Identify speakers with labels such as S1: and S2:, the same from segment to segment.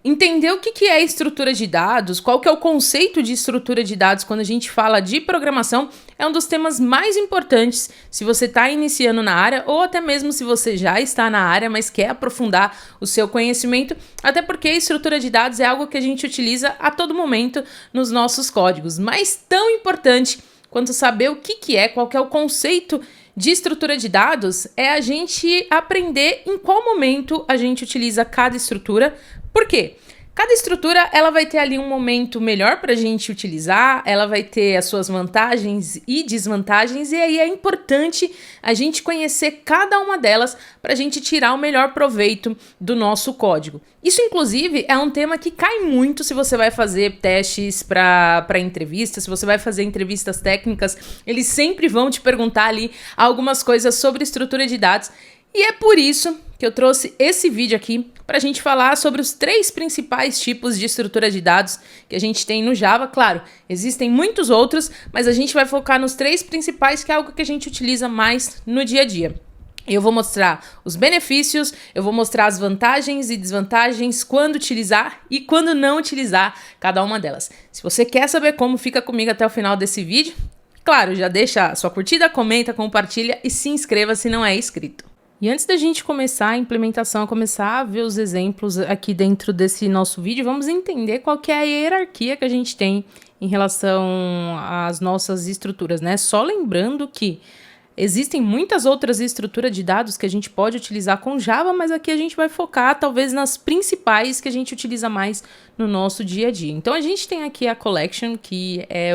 S1: Entender o que é estrutura de dados, qual que é o conceito de estrutura de dados quando a gente fala de programação, é um dos temas mais importantes se você está iniciando na área ou até mesmo se você já está na área, mas quer aprofundar o seu conhecimento, até porque a estrutura de dados é algo que a gente utiliza a todo momento nos nossos códigos, mas tão importante quanto saber o que é, qual que é o conceito de estrutura de dados, é a gente aprender em qual momento a gente utiliza cada estrutura. Por quê? Cada estrutura ela vai ter ali um momento melhor para a gente utilizar, ela vai ter as suas vantagens e desvantagens, e aí é importante a gente conhecer cada uma delas para a gente tirar o melhor proveito do nosso código. Isso, inclusive, é um tema que cai muito se você vai fazer testes para entrevistas, se você vai fazer entrevistas técnicas, eles sempre vão te perguntar ali algumas coisas sobre estrutura de dados, e é por isso que eu trouxe esse vídeo aqui para a gente falar sobre os 3 principais tipos de estrutura de dados que a gente tem no Java. Claro, existem muitos outros, mas a gente vai focar nos 3 principais, que é algo que a gente utiliza mais no dia a dia. Eu vou mostrar os benefícios, eu vou mostrar as vantagens e desvantagens, quando utilizar e quando não utilizar cada uma delas. Se você quer saber como, fica comigo até o final desse vídeo. Claro, já deixa sua curtida, comenta, compartilha e se inscreva se não é inscrito. E antes da gente começar a implementação, começar a ver os exemplos aqui dentro desse nosso vídeo, vamos entender qual que é a hierarquia que a gente tem em relação às nossas estruturas, né? Só lembrando que existem muitas outras estruturas de dados que a gente pode utilizar com Java, mas aqui a gente vai focar talvez nas principais que a gente utiliza mais no nosso dia a dia. Então a gente tem aqui a collection, que é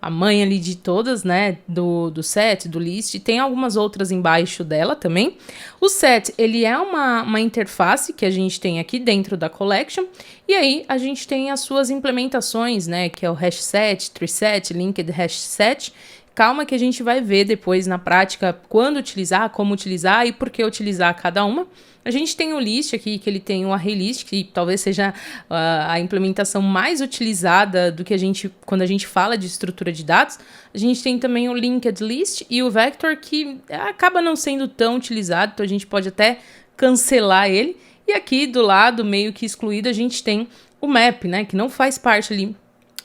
S1: a mãe ali de todas, né, do set, do list, tem algumas outras embaixo dela também. O set, ele é uma interface que a gente tem aqui dentro da collection, e aí a gente tem as suas implementações, né, que é o hash set, tree set, linked hash set. Calma que a gente vai ver depois na prática quando utilizar, como utilizar e por que utilizar cada uma. A gente tem o list aqui, que ele tem o array list, que talvez seja a implementação mais utilizada do que quando a gente fala de estrutura de dados. A gente tem também o linked list e o vector, que acaba não sendo tão utilizado, então a gente pode até cancelar ele. E aqui do lado, meio que excluído, a gente tem o map, né, que não faz parte ali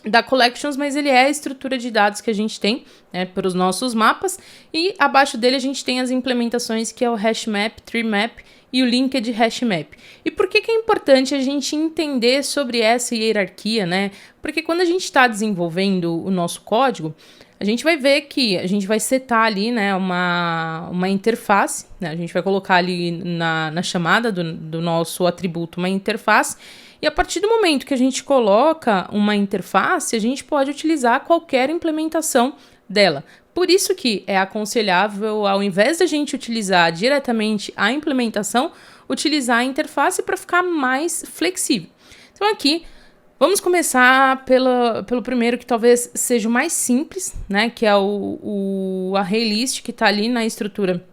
S1: da Collections, mas ele é a estrutura de dados que a gente tem, né, para os nossos mapas, e abaixo dele a gente tem as implementações, que é o HashMap, TreeMap e o Linked HashMap. E por que é importante a gente entender sobre essa hierarquia, né? Porque quando a gente está desenvolvendo o nosso código, a gente vai ver que a gente vai setar ali, né, uma interface, né? A gente vai colocar ali na chamada do nosso atributo uma interface. E a partir do momento que a gente coloca uma interface, a gente pode utilizar qualquer implementação dela. Por isso que é aconselhável, ao invés da gente utilizar diretamente a implementação, utilizar a interface para ficar mais flexível. Então aqui, vamos começar pelo primeiro, que talvez seja o mais simples, né? Que é o array list, que está ali na estrutura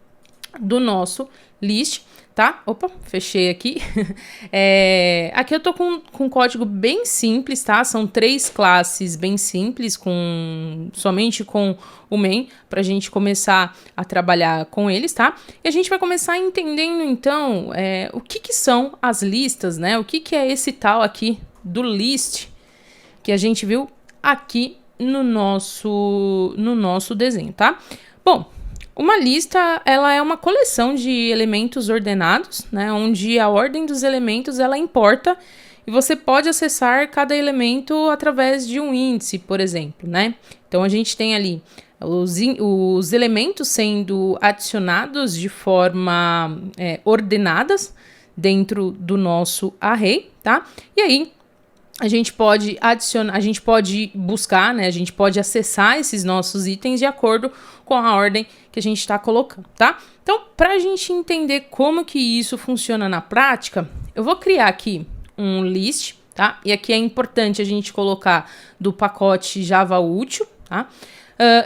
S1: do nosso list. Tá? Opa, fechei aqui. Aqui eu tô com um código bem simples, tá? São 3 classes bem simples, somente com o main, pra gente começar a trabalhar com eles, tá? E a gente vai começar entendendo, então, o que são as listas, né? O que é esse tal aqui do list, que a gente viu aqui no nosso desenho, tá? Bom, uma lista, ela é uma coleção de elementos ordenados, né, onde a ordem dos elementos, ela importa, e você pode acessar cada elemento através de um índice, por exemplo, né? Então, a gente tem ali os elementos sendo adicionados de forma ordenadas dentro do nosso array, tá? E aí, a gente pode adicionar, a gente pode buscar, né? A gente pode acessar esses nossos itens de acordo com a ordem que a gente está colocando, tá? Então, para a gente entender como que isso funciona na prática, eu vou criar aqui um list, tá? E aqui é importante a gente colocar do pacote Java útil, tá?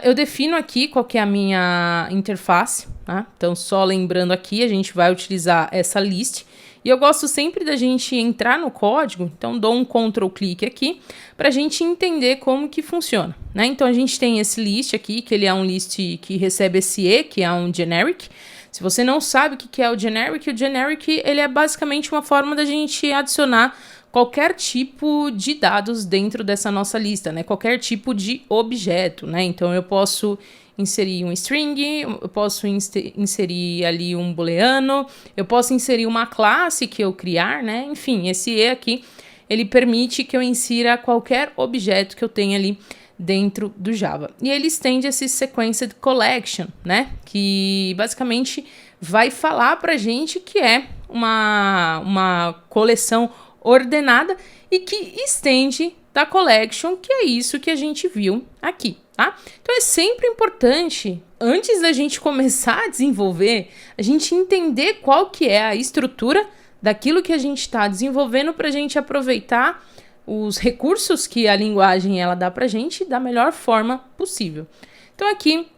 S1: Eu defino aqui qual que é a minha interface, tá? Então, só lembrando aqui, a gente vai utilizar essa list. E eu gosto sempre da gente entrar no código, então dou um Ctrl-clique aqui, para a gente entender como que funciona, né? Então a gente tem esse list aqui, que ele é um list que recebe esse E, que é um generic. Se você não sabe o que é o generic ele é basicamente uma forma da gente adicionar qualquer tipo de dados dentro dessa nossa lista, né? Qualquer tipo de objeto, né? Então, eu posso inserir um string, eu posso inserir ali um booleano, eu posso inserir uma classe que eu criar, né? Enfim, esse E aqui, ele permite que eu insira qualquer objeto que eu tenha ali dentro do Java. E ele estende esse sequenced collection, né? Que basicamente vai falar pra gente que é uma coleção ordenada e que estende da collection, que é isso que a gente viu aqui, tá? Então é sempre importante, antes da gente começar a desenvolver, a gente entender qual que é a estrutura daquilo que a gente está desenvolvendo para a gente aproveitar os recursos que a linguagem ela dá pra gente da melhor forma possível. Então aqui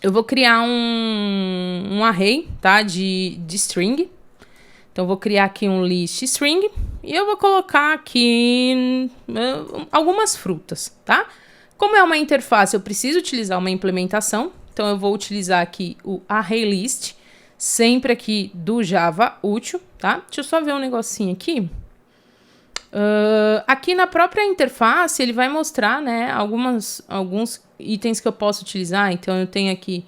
S1: eu vou criar um array, tá, de string. Então, eu vou criar aqui um list string e eu vou colocar aqui algumas frutas, tá? Como é uma interface, eu preciso utilizar uma implementação. Então, eu vou utilizar aqui o ArrayList, sempre aqui do Java útil, tá? Deixa eu só ver um negocinho aqui. Aqui na própria interface, ele vai mostrar, né, alguns itens que eu posso utilizar. Então, eu tenho aqui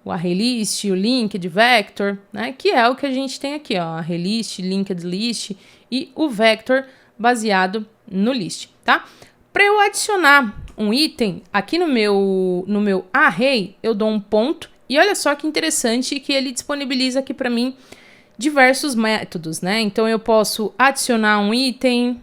S1: o ArrayList, o linked vector, né, que é o que a gente tem aqui, ó, ArrayList, linked list e o vector baseado no list, tá? Para eu adicionar um item aqui no meu array, eu dou um ponto e olha só que interessante que ele disponibiliza aqui para mim diversos métodos, né? Então eu posso adicionar um item,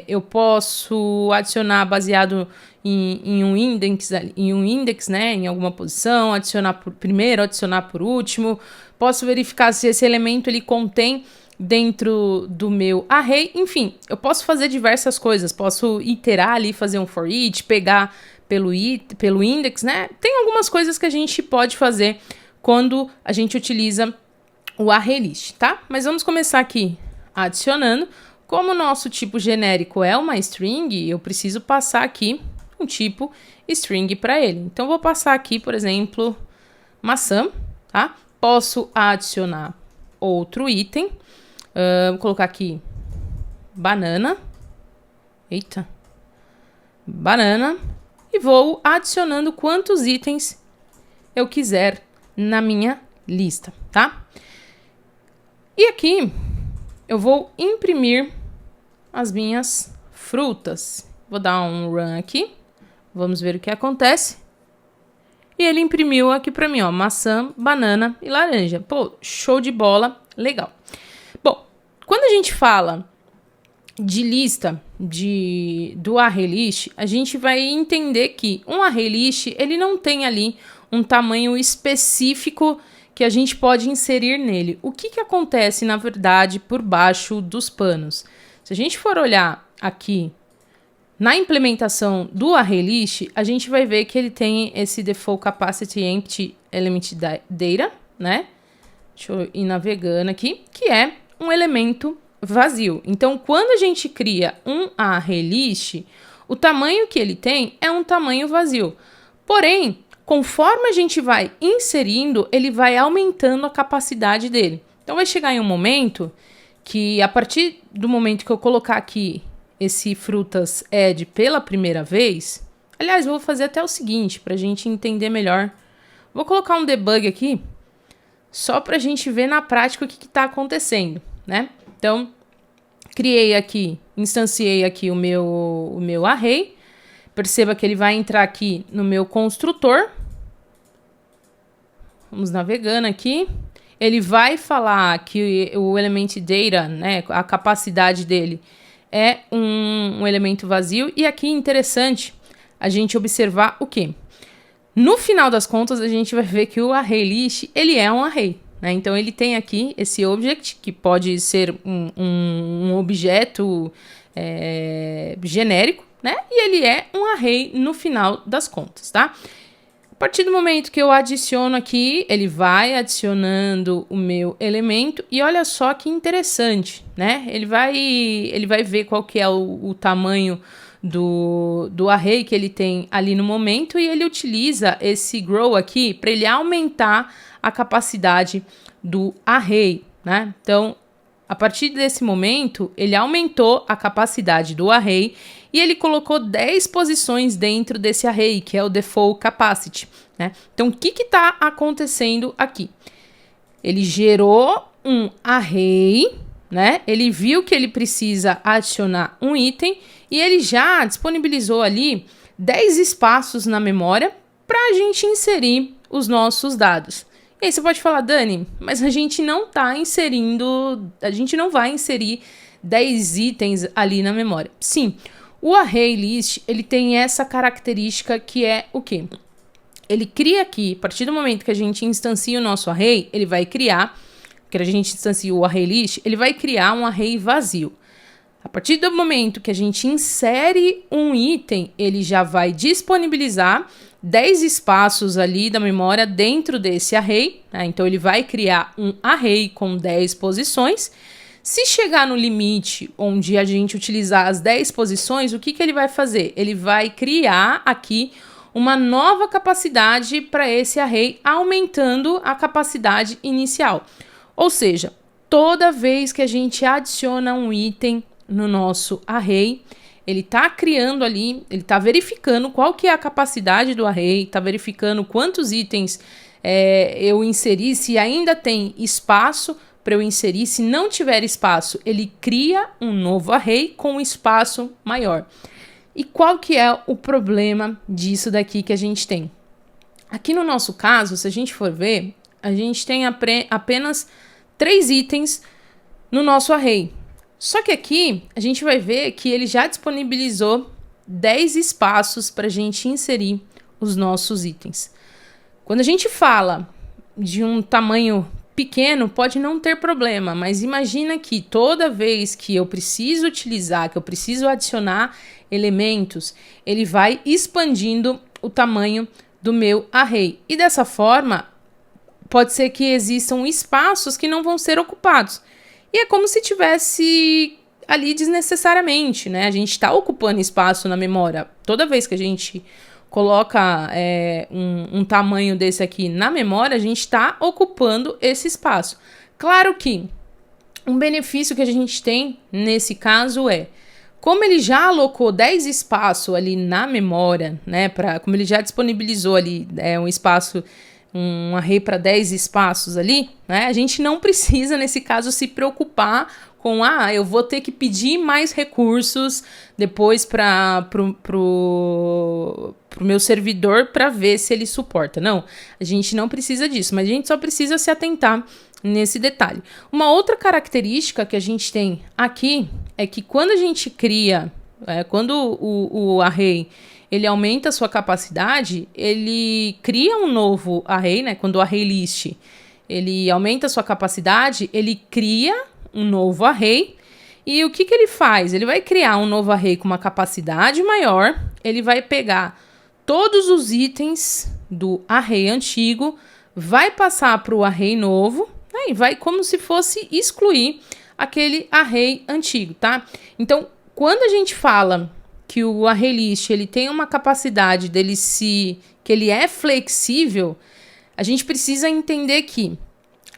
S1: eu posso adicionar baseado em um index, né, em alguma posição, adicionar por primeiro, adicionar por último. Posso verificar se esse elemento ele contém dentro do meu array. Enfim, eu posso fazer diversas coisas. Posso iterar ali, fazer um for each, pegar pelo index, né? Tem algumas coisas que a gente pode fazer quando a gente utiliza o ArrayList, tá? Mas vamos começar aqui adicionando. Como o nosso tipo genérico é uma string, eu preciso passar aqui um tipo string para ele. Então, vou passar aqui, por exemplo, maçã, tá? Posso adicionar outro item. Vou colocar aqui banana. Eita. Banana. E vou adicionando quantos itens eu quiser na minha lista, tá? E aqui eu vou imprimir as minhas frutas. Vou dar um run aqui. Vamos ver o que acontece. E ele imprimiu aqui para mim, ó, maçã, banana e laranja. Pô, show de bola, legal. Bom, quando a gente fala de lista do ArrayList, a gente vai entender que um ArrayList, ele não tem ali um tamanho específico que a gente pode inserir nele. O que acontece, na verdade, por baixo dos panos? Se a gente for olhar aqui na implementação do ArrayList, a gente vai ver que ele tem esse default capacity empty element data, né? Deixa eu ir navegando aqui, que é um elemento vazio. Então, quando a gente cria um ArrayList, o tamanho que ele tem é um tamanho vazio. Porém, conforme a gente vai inserindo, ele vai aumentando a capacidade dele. Então, vai chegar em um momento que, a partir do momento que eu colocar aqui esse frutas add pela primeira vez, aliás, eu vou fazer até o seguinte, para a gente entender melhor. Vou colocar um debug aqui, só para a gente ver na prática o que está acontecendo, né? Então, criei aqui, instanciei aqui o meu array. Perceba que ele vai entrar aqui no meu construtor. Vamos navegando aqui. Ele vai falar que o element data, né, a capacidade dele é um elemento vazio. E aqui, interessante a gente observar o quê? No final das contas, a gente vai ver que o ArrayList, ele é um array, né? Então, ele tem aqui esse object, que pode ser um objeto genérico, né? E ele é um array no final das contas, tá? A partir do momento que eu adiciono aqui, ele vai adicionando o meu elemento e olha só que interessante, né? Ele vai ver qual que é o tamanho do array que ele tem ali no momento e ele utiliza esse grow aqui para ele aumentar a capacidade do array, né? Então, A partir desse momento, ele aumentou a capacidade do array e ele colocou 10 posições dentro desse array, que é o default capacity, né? Então, o que está acontecendo aqui? Ele gerou um array, né? Ele viu que ele precisa adicionar um item e ele já disponibilizou ali 10 espaços na memória para a gente inserir os nossos dados. E aí você pode falar, Dani, mas a gente não está inserindo, a gente não vai inserir 10 itens ali na memória. Sim, o array list, ele tem essa característica que é o quê? Ele cria aqui, a partir do momento que a gente instancia o nosso array, ele vai criar, que a gente instancia o array list, ele vai criar um array vazio. A partir do momento que a gente insere um item, ele já vai disponibilizar 10 espaços ali da memória dentro desse array, né? Então ele vai criar um array com 10 posições. Se chegar no limite onde a gente utilizar as 10 posições, o que ele vai fazer? Ele vai criar aqui uma nova capacidade para esse array, aumentando a capacidade inicial. Ou seja, toda vez que a gente adiciona um item no nosso array, ele está criando ali, ele está verificando qual que é a capacidade do array, está verificando quantos itens eu inseri, se ainda tem espaço para eu inserir. Se não tiver espaço, ele cria um novo array com um espaço maior. E qual que é o problema disso daqui que a gente tem? Aqui no nosso caso, se a gente for ver, a gente tem apenas 3 itens no nosso array. Só que aqui a gente vai ver que ele já disponibilizou 10 espaços para a gente inserir os nossos itens. Quando a gente fala de um tamanho pequeno, pode não ter problema, mas imagina que toda vez que eu preciso utilizar, que eu preciso adicionar elementos, ele vai expandindo o tamanho do meu array. E dessa forma, pode ser que existam espaços que não vão ser ocupados. E é como se tivesse ali desnecessariamente, né? A gente está ocupando espaço na memória. Toda vez que a gente coloca um tamanho desse aqui na memória, a gente está ocupando esse espaço. Claro que um benefício que a gente tem nesse caso é, como ele já alocou 10 espaços ali na memória, né? Como ele já disponibilizou ali um espaço, um array para 10 espaços ali, né? A gente não precisa, nesse caso, se preocupar com, eu vou ter que pedir mais recursos depois para pro meu servidor para ver se ele suporta. Não, a gente não precisa disso, mas a gente só precisa se atentar nesse detalhe. Uma outra característica que a gente tem aqui é que quando a gente cria, quando o array ele aumenta a sua capacidade, ele cria um novo array, né? Quando o array list ele aumenta a sua capacidade, ele cria um novo array. E o que ele faz? Ele vai criar um novo array com uma capacidade maior, ele vai pegar todos os itens do array antigo, vai passar para o array novo, né? E vai como se fosse excluir aquele array antigo, tá? Então, quando a gente fala que o array list ele tem uma capacidade que ele é flexível, a gente precisa entender que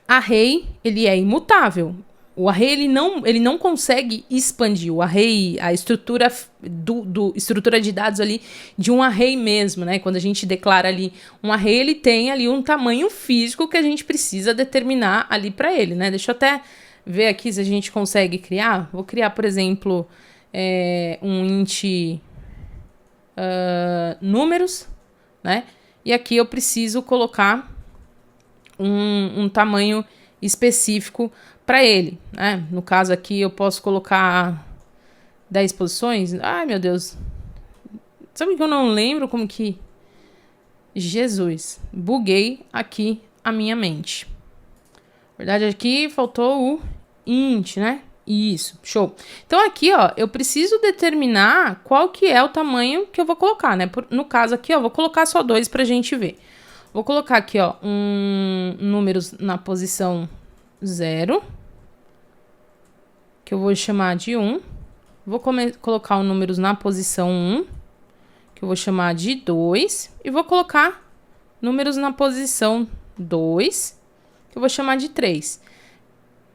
S1: array ele é imutável. O array ele não consegue expandir. O array, a estrutura estrutura de dados ali de um array mesmo, né? Quando a gente declara ali um array, ele tem ali um tamanho físico que a gente precisa determinar ali para ele, né? Deixa eu até ver aqui se a gente consegue criar. Vou criar, por exemplo, um int números, né? E aqui eu preciso colocar um tamanho específico para ele, né? No caso aqui eu posso colocar 10 posições. Ai, meu Deus. Sabe que eu não lembro como que... Jesus, buguei aqui a minha mente. Na verdade, aqui faltou o int, né? Isso, show. Então aqui, ó, eu preciso determinar qual que é o tamanho que eu vou colocar, né? No caso aqui, ó, vou colocar só 2 pra gente ver. Vou colocar aqui, ó, números na posição 0, que eu vou chamar de 1. Vou colocar o números na posição 1, que eu vou chamar de 2. E vou colocar números na posição 2, que eu vou chamar de 3.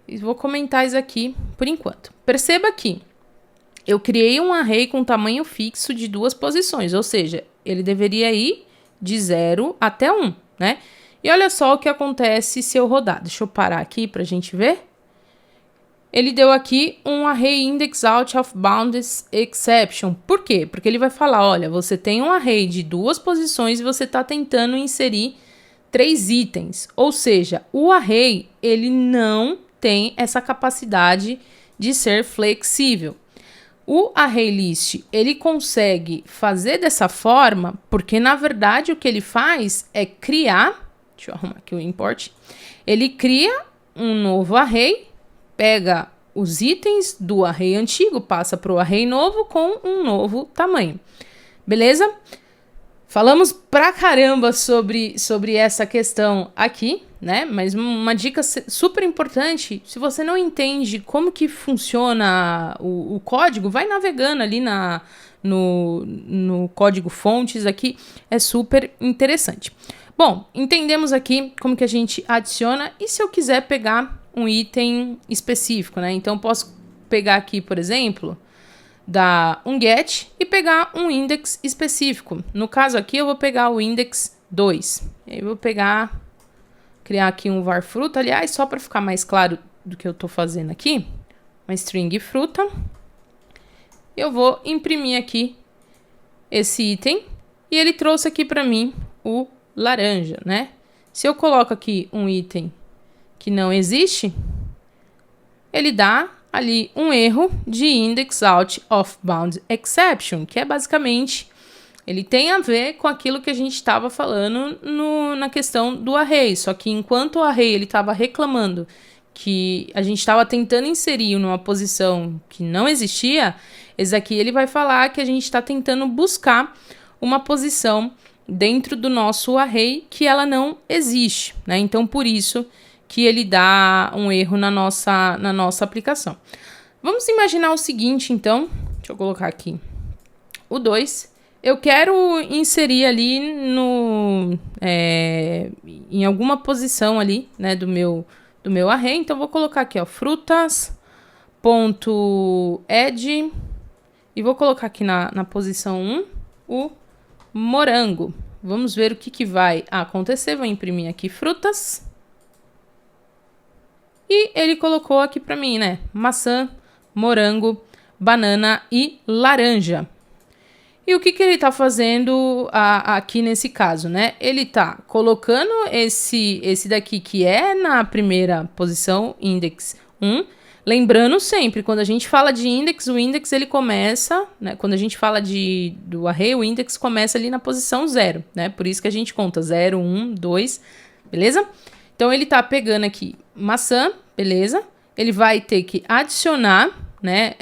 S1: E vou comentar isso aqui por enquanto. Perceba que eu criei um array com tamanho fixo de 2 posições, ou seja, ele deveria ir de 0 até 1, né? E olha só o que acontece se eu rodar. Deixa eu parar aqui para a gente ver. Ele deu aqui um array index out of bounds exception. Por quê? Porque ele vai falar, olha, você tem um array de 2 posições e você está tentando inserir 3 itens. Ou seja, o array, ele não tem essa capacidade de ser flexível. O ArrayList, ele consegue fazer dessa forma, porque na verdade o que ele faz é criar, deixa eu arrumar aqui o import, ele cria um novo array, pega os itens do array antigo, passa para o array novo com um novo tamanho. Beleza? Falamos pra caramba sobre essa questão aqui, né? Mas uma dica super importante, se você não entende como que funciona o código, vai navegando ali no código fontes aqui, é super interessante. Bom, entendemos aqui como que a gente adiciona, e se eu quiser pegar um item específico, né? Então, eu posso pegar aqui, por exemplo, dar um get e pegar um index específico. No caso aqui, eu vou pegar o index 2. E aí, eu vou criar aqui um var fruta. Aliás, só para ficar mais claro do que eu estou fazendo aqui, uma string fruta. Eu vou imprimir aqui esse item e ele trouxe aqui para mim o laranja, né? Se eu coloco aqui um item que não existe, ele dá ali um erro de index out of bounds exception, que é basicamente, ele tem a ver com aquilo que a gente estava falando na questão do array, só que enquanto o array ele estava reclamando que a gente estava tentando inserir numa posição que não existia, esse aqui ele vai falar que a gente está tentando buscar uma posição dentro do nosso array que ela não existe, né? Então, por isso que ele dá um erro na nossa aplicação. Vamos imaginar o seguinte, então. Deixa eu colocar aqui o 2. Eu quero inserir ali em alguma posição ali, né, do meu array. Então, vou colocar aqui, ó, frutas.add e vou colocar aqui na posição 1 o morango. Vamos ver o que vai acontecer. Vou imprimir aqui frutas. E ele colocou aqui para mim, né? Maçã, morango, banana e laranja. E o que ele está fazendo aqui nesse caso, né? Ele está colocando esse daqui que é na primeira posição, index 1. Lembrando sempre, quando a gente fala de index, o index ele começa, né? Quando a gente fala do array, o index começa ali na posição 0, né? Por isso que a gente conta 0, 1, 2, beleza? Então, ele tá pegando aqui maçã, beleza? Ele vai ter que adicionar, né,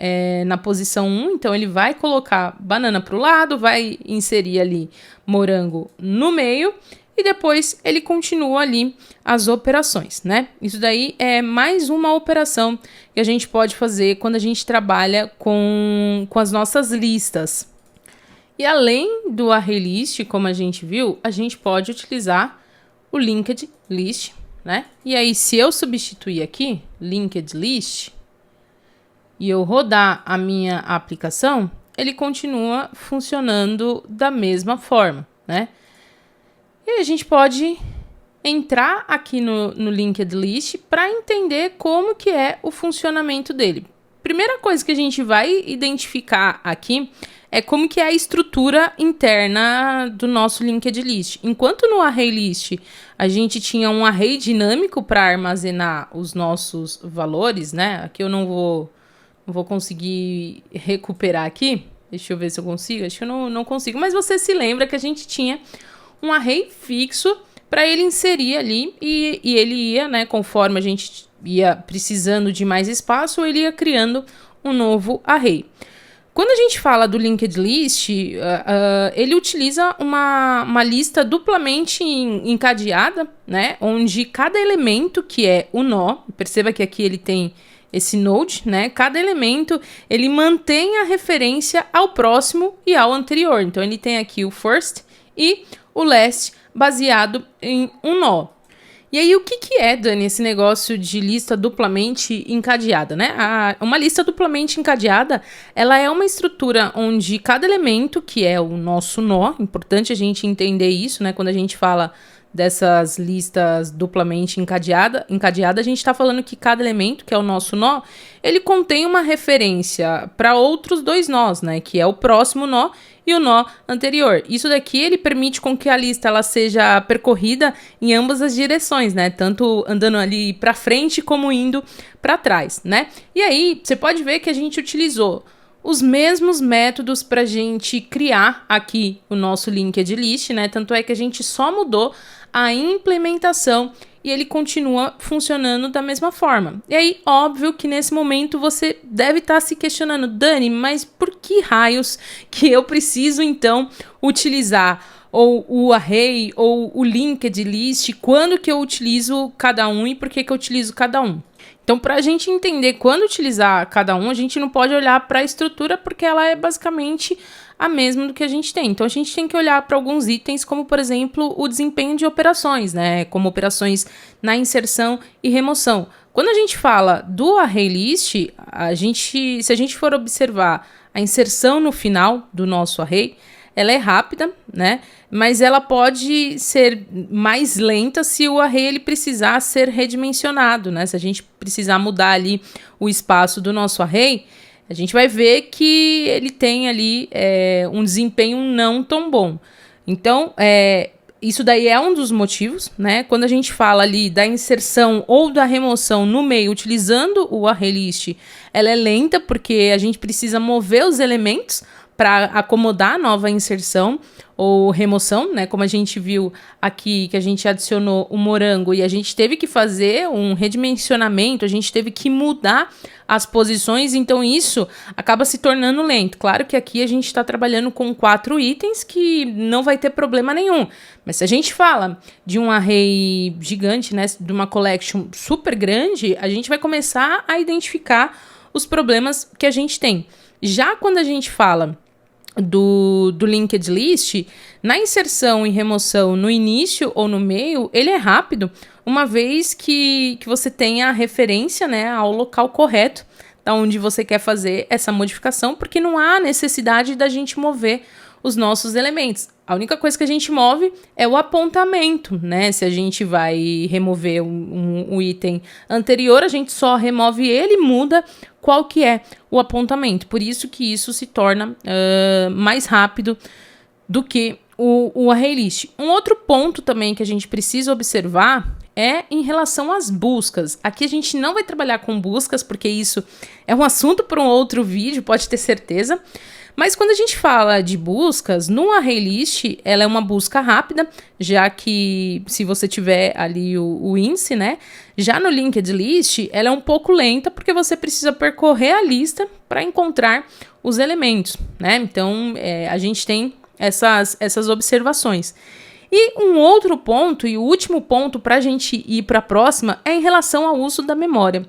S1: na posição 1. Então, ele vai colocar banana pro lado, vai inserir ali morango no meio. E depois, ele continua ali as operações, né? Isso daí é mais uma operação que a gente pode fazer quando a gente trabalha com as nossas listas. E além do ArrayList, como a gente viu, a gente pode utilizar o linked list, né? E aí, se eu substituir aqui, linked list, e eu rodar a minha aplicação, ele continua funcionando da mesma forma, né? E a gente pode entrar aqui no linked list para entender como que é o funcionamento dele. Primeira coisa que a gente vai identificar aqui é como que é a estrutura interna do nosso linked list. Enquanto no ArrayList a gente tinha um array dinâmico para armazenar os nossos valores, né? Aqui eu não vou conseguir recuperar aqui. Deixa eu ver se eu consigo. Acho que eu não consigo. Mas você se lembra que a gente tinha um array fixo para ele inserir ali e ele ia, né? Conforme a gente ia precisando de mais espaço, ele ia criando um novo array. Quando a gente fala do linked list, ele utiliza uma lista duplamente encadeada, né? Onde cada elemento que é o nó, perceba que aqui ele tem esse node, né? Cada elemento, ele mantém a referência ao próximo e ao anterior. Então, ele tem aqui o first e o last baseado em um nó. E aí, o que que é, Dani, esse negócio de lista duplamente encadeada, né? Uma lista duplamente encadeada, ela é uma estrutura onde cada elemento, que é o nosso nó, importante a gente entender isso, né? Quando a gente fala dessas listas duplamente encadeada, a gente está falando que cada elemento, que é o nosso nó, ele contém uma referência para outros dois nós, né? Que é o próximo nó e o nó anterior. Isso daqui, ele permite com que a lista ela seja percorrida em ambas as direções, né? Tanto andando ali para frente como indo para trás, né? E aí, você pode ver que a gente utilizou os mesmos métodos para a gente criar aqui o nosso linked list, né? Tanto é que a gente só mudou a implementação e ele continua funcionando da mesma forma. E aí, óbvio que nesse momento você deve estar se questionando, Dani, mas por que raios que eu preciso então utilizar ou o array ou o linked list? Quando que eu utilizo cada um e por que que eu utilizo cada um? Então, para a gente entender quando utilizar cada um, a gente não pode olhar para a estrutura porque ela é basicamente a mesma do que a gente tem. Então, a gente tem que olhar para alguns itens, como, por exemplo, o desempenho de operações, né? Como operações na inserção e remoção. Quando a gente fala do array list, se a gente for observar a inserção no final do nosso array, ela é rápida, né? Mas ela pode ser mais lenta se o array ele precisar ser redimensionado, né? Se a gente precisar mudar ali o espaço do nosso array, a gente vai ver que ele tem ali um desempenho não tão bom. Então, isso daí é um dos motivos, né? Quando a gente fala ali da inserção ou da remoção no meio, utilizando o array list, ela é lenta porque a gente precisa mover os elementos para acomodar a nova inserção ou remoção, né? Como a gente viu aqui, que a gente adicionou o morango e a gente teve que fazer um redimensionamento, a gente teve que mudar as posições, então isso acaba se tornando lento. Claro que aqui a gente está trabalhando com 4 itens que não vai ter problema nenhum, mas se a gente fala de um array gigante, né, de uma collection super grande, a gente vai começar a identificar os problemas que a gente tem. Já quando a gente fala do linked list, na inserção e remoção no início ou no meio, ele é rápido, uma vez que você tenha a referência, né, ao local correto da onde você quer fazer essa modificação, porque não há necessidade da gente mover os nossos elementos. A única coisa que a gente move é o apontamento, né? Se a gente vai remover um item anterior, a gente só remove ele e muda qual que é o apontamento. Por isso que isso se torna mais rápido do que o array list. Um outro ponto também que a gente precisa observar é em relação às buscas. Aqui a gente não vai trabalhar com buscas, porque isso é um assunto para um outro vídeo, pode ter certeza. Mas quando a gente fala de buscas, no array list, ela é uma busca rápida, já que se você tiver ali o índice, né? Já no linked list, ela é um pouco lenta, porque você precisa percorrer a lista para encontrar os elementos, né? Então, a gente tem essas observações. E um outro ponto, e o último ponto para a gente ir para a próxima, é em relação ao uso da memória.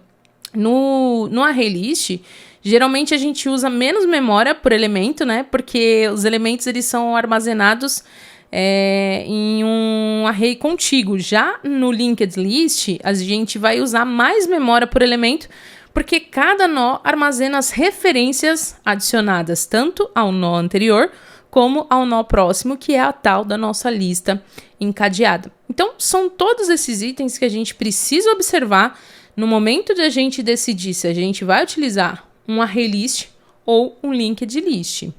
S1: No array list, geralmente a gente usa menos memória por elemento, né? Porque os elementos eles são armazenados em um array contíguo. Já no linked list, a gente vai usar mais memória por elemento, porque cada nó armazena as referências adicionadas tanto ao nó anterior como ao nó próximo, que é a tal da nossa lista encadeada. Então, são todos esses itens que a gente precisa observar no momento de a gente decidir se a gente vai utilizar um array list ou um linked list.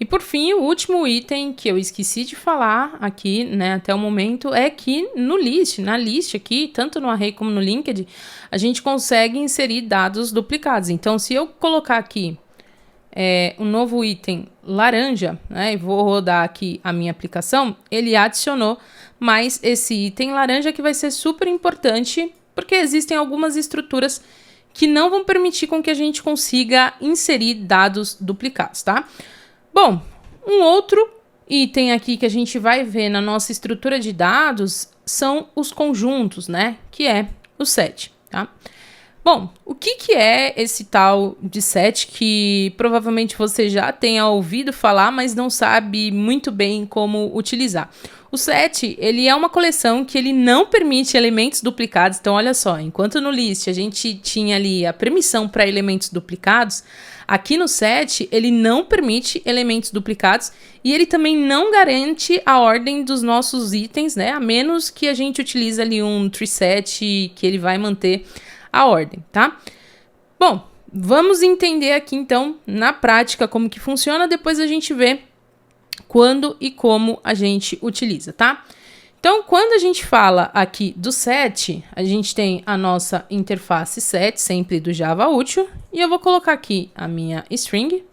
S1: E por fim, o último item que eu esqueci de falar aqui, né, até o momento, é que na list aqui, tanto no array como no linked, a gente consegue inserir dados duplicados. Então, se eu colocar aqui um novo item laranja, né, e vou rodar aqui a minha aplicação, ele adicionou mais esse item laranja, que vai ser super importante, porque existem algumas estruturas que não vão permitir com que a gente consiga inserir dados duplicados, tá? Bom, um outro item aqui que a gente vai ver na nossa estrutura de dados são os conjuntos, né? Que é o set, tá? Bom, o que é esse tal de set que provavelmente você já tenha ouvido falar, mas não sabe muito bem como utilizar? O set, ele é uma coleção que ele não permite elementos duplicados. Então, olha só, enquanto no list a gente tinha ali a permissão para elementos duplicados, aqui no set ele não permite elementos duplicados e ele também não garante a ordem dos nossos itens, né? A menos que a gente utilize ali um tree set que ele vai manter a ordem, tá? Bom, vamos entender aqui então na prática como que funciona, depois a gente vê quando e como a gente utiliza, tá? Então, quando a gente fala aqui do set, a gente tem a nossa interface set, sempre do Java útil, e eu vou colocar aqui a minha string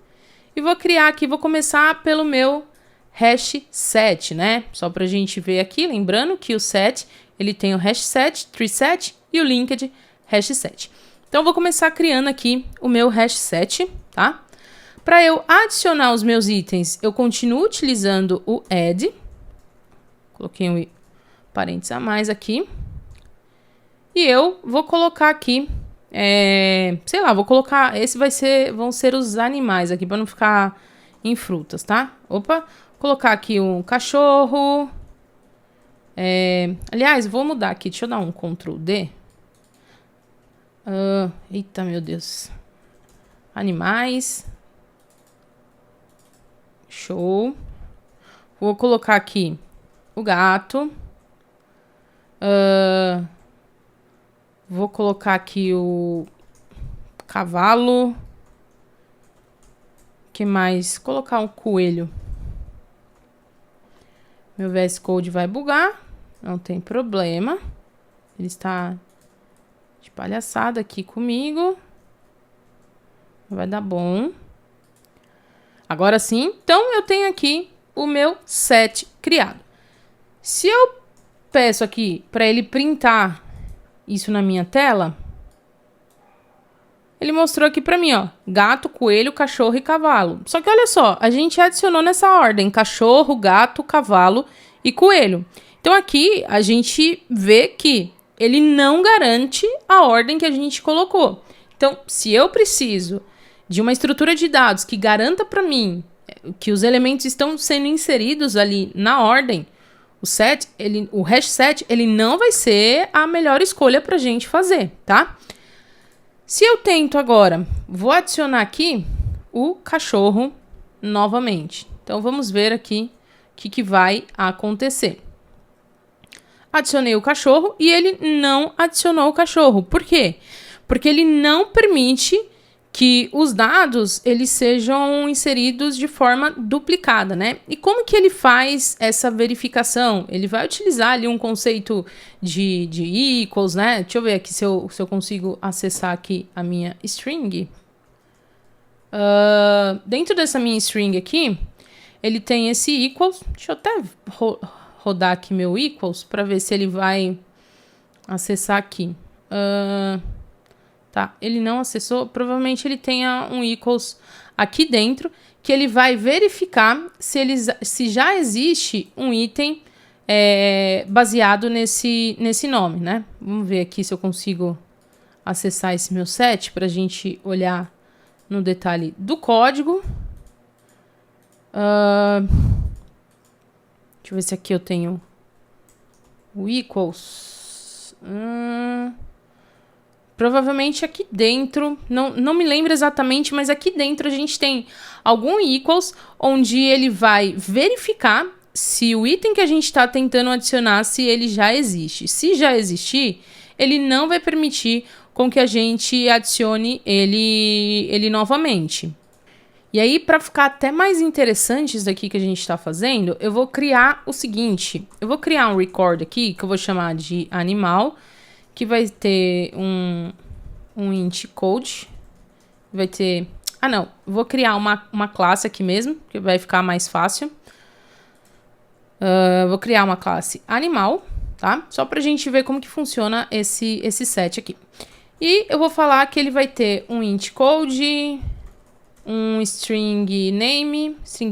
S1: e vou criar aqui, vou começar pelo meu hash set, né? Só pra gente ver aqui, lembrando que o set, ele tem o hash set, tree set e o linked hash set. Então, eu vou começar criando aqui o meu hash set, tá? Para eu adicionar os meus itens, eu continuo utilizando o add. Coloquei um parênteses a mais aqui. E eu vou colocar aqui, sei lá, vou colocar, vão ser os animais aqui, para não ficar em frutas, tá? Opa, vou colocar aqui um cachorro. Aliás, vou mudar aqui, deixa eu dar um Ctrl D. Eita, meu Deus. Animais. Show. Vou colocar aqui o gato. Vou colocar aqui o cavalo. Que mais? Colocar um coelho. Meu VS Code vai bugar. Não tem problema. Ele está de palhaçada aqui comigo. Vai dar bom. Agora sim, então eu tenho aqui o meu set criado. Se eu peço aqui para ele printar isso na minha tela, ele mostrou aqui para mim, ó, gato, coelho, cachorro e cavalo. Só que olha só, a gente adicionou nessa ordem cachorro, gato, cavalo e coelho. Então aqui a gente vê que ele não garante a ordem que a gente colocou. Então, se eu preciso de uma estrutura de dados que garanta para mim que os elementos estão sendo inseridos ali na ordem, o hash set, ele não vai ser a melhor escolha para a gente fazer, tá? Se eu tento agora, vou adicionar aqui o cachorro novamente. Então, vamos ver aqui o que vai acontecer. Adicionei o cachorro e ele não adicionou o cachorro. Por quê? Porque ele não permite que os dados eles sejam inseridos de forma duplicada, né? E como que ele faz essa verificação? Ele vai utilizar ali um conceito de equals, né? Deixa eu ver aqui se eu consigo acessar aqui a minha string. Dentro dessa minha string aqui, ele tem esse equals. Deixa eu até rodar aqui meu equals para ver se ele vai acessar aqui. Tá, ele não acessou, provavelmente ele tenha um equals aqui dentro, que ele vai verificar se já existe um item baseado nesse nome, né? Vamos ver aqui se eu consigo acessar esse meu set para a gente olhar no detalhe do código. Deixa eu ver se aqui eu tenho o equals. Provavelmente aqui dentro, não me lembro exatamente, mas aqui dentro a gente tem algum equals, onde ele vai verificar se o item que a gente está tentando adicionar, se ele já existe. Se já existir, ele não vai permitir com que a gente adicione ele novamente. E aí, para ficar até mais interessante isso daqui que a gente está fazendo, eu vou criar o seguinte. Eu vou criar um record aqui, que eu vou chamar de animal, que vai ter um int code, vai ter... não, vou criar uma classe aqui mesmo, que vai ficar mais fácil. Vou criar uma classe animal, tá? Só pra gente ver como que funciona esse set aqui. E eu vou falar que ele vai ter um int code, um string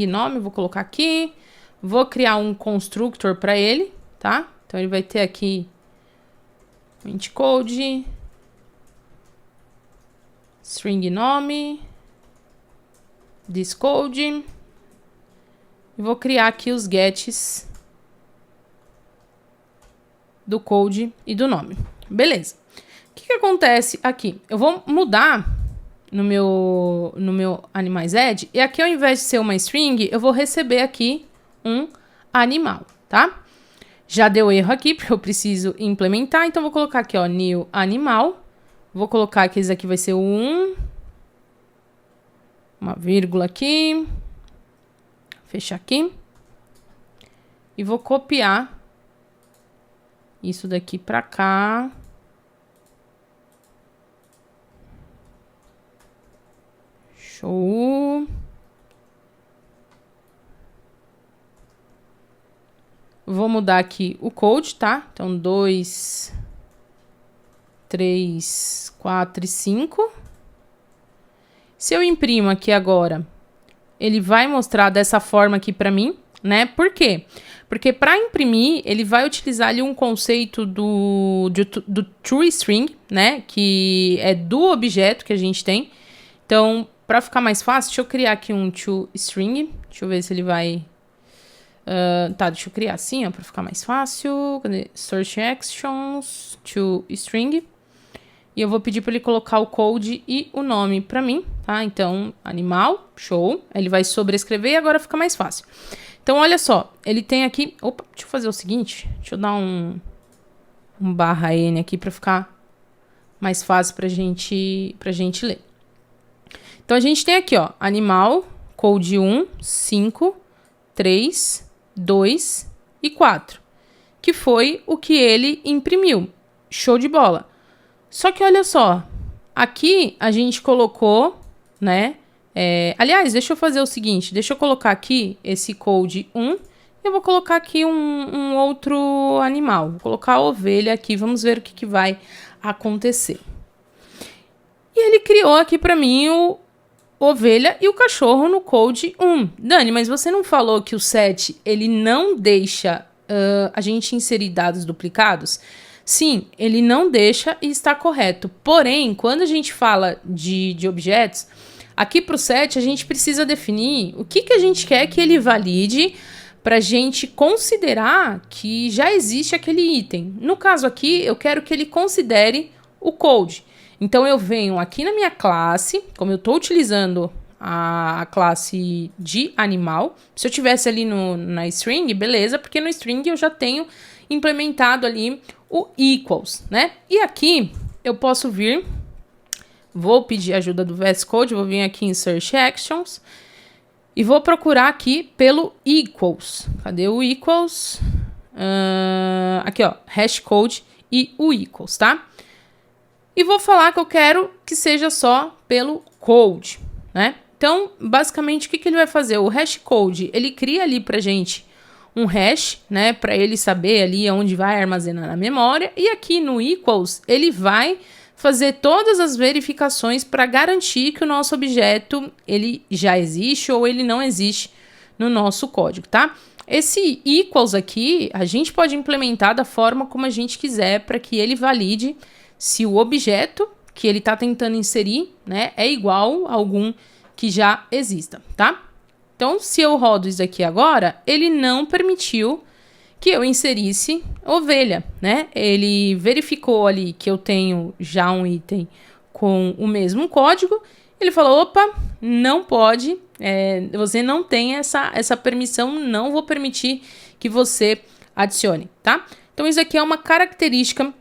S1: nome, vou colocar aqui. Vou criar um constructor para ele, tá? Então ele vai ter aqui int code, string nome, thisCode, e vou criar aqui os gets do code e do nome. Beleza. O que acontece aqui? Eu vou mudar no meu animais add, e aqui ao invés de ser uma string, eu vou receber aqui um animal, tá? Já deu erro aqui, porque eu preciso implementar, então vou colocar aqui, ó, new animal. Vou colocar que esse aqui vai ser o 1, uma vírgula aqui, fechar aqui, e vou copiar isso daqui pra cá. Show. Vou mudar aqui o code, tá? Então, 2, 3, 4 e 5. Se eu imprimo aqui agora, ele vai mostrar dessa forma aqui pra mim, né? Por quê? Porque para imprimir, ele vai utilizar ali um conceito do toString, né? Que é do objeto que a gente tem. Então, para ficar mais fácil, deixa eu criar aqui um toString. Deixa eu ver se ele vai... tá, deixa eu criar assim, ó, para ficar mais fácil. Cadê? Search Actions, toString. E eu vou pedir para ele colocar o code e o nome para mim, tá? Então, animal, show. Ele vai sobrescrever e agora fica mais fácil. Então, olha só, ele tem aqui... Opa, deixa eu fazer o seguinte. Deixa eu dar um barra N aqui para ficar mais fácil pra gente ler. Então, a gente tem aqui, ó, animal, code 1, 5, 3, 2 e 4. Que foi o que ele imprimiu. Show de bola. Só que olha só, aqui a gente colocou, né? Aliás, deixa eu fazer o seguinte, deixa eu colocar aqui esse code 1, e eu vou colocar aqui um outro animal. Vou colocar a ovelha aqui, vamos ver o que vai acontecer. E ele criou aqui para mim o ovelha e o cachorro no code 1. Dani, mas você não falou que o set, ele não deixa a gente inserir dados duplicados? Sim, ele não deixa e está correto. Porém, quando a gente fala de objetos, aqui para o set a gente precisa definir o que a gente quer que ele valide para a gente considerar que já existe aquele item. No caso aqui, eu quero que ele considere o code. Então, eu venho aqui na minha classe, como eu estou utilizando a classe de animal. Se eu tivesse ali na string, beleza, porque no string eu já tenho implementado ali o equals, né? E aqui eu posso vir, vou pedir ajuda do VS Code, vou vir aqui em Search Actions e vou procurar aqui pelo equals. Cadê o equals? Aqui, ó, hashcode e o equals, tá? E vou falar que eu quero que seja só pelo code, né? Então, basicamente, o que ele vai fazer? O hashcode, ele cria ali pra gente um hash, né, para ele saber ali onde vai armazenar na memória, e aqui no equals ele vai fazer todas as verificações para garantir que o nosso objeto ele já existe ou ele não existe no nosso código, tá? Esse equals aqui a gente pode implementar da forma como a gente quiser para que ele valide se o objeto que ele está tentando inserir, né, é igual a algum que já exista, tá? Então, se eu rodo isso aqui agora, ele não permitiu que eu inserisse ovelha, né? Ele verificou ali que eu tenho já um item com o mesmo código. Ele falou, opa, não pode, você não tem essa permissão, não vou permitir que você adicione, tá? Então, isso aqui é uma característica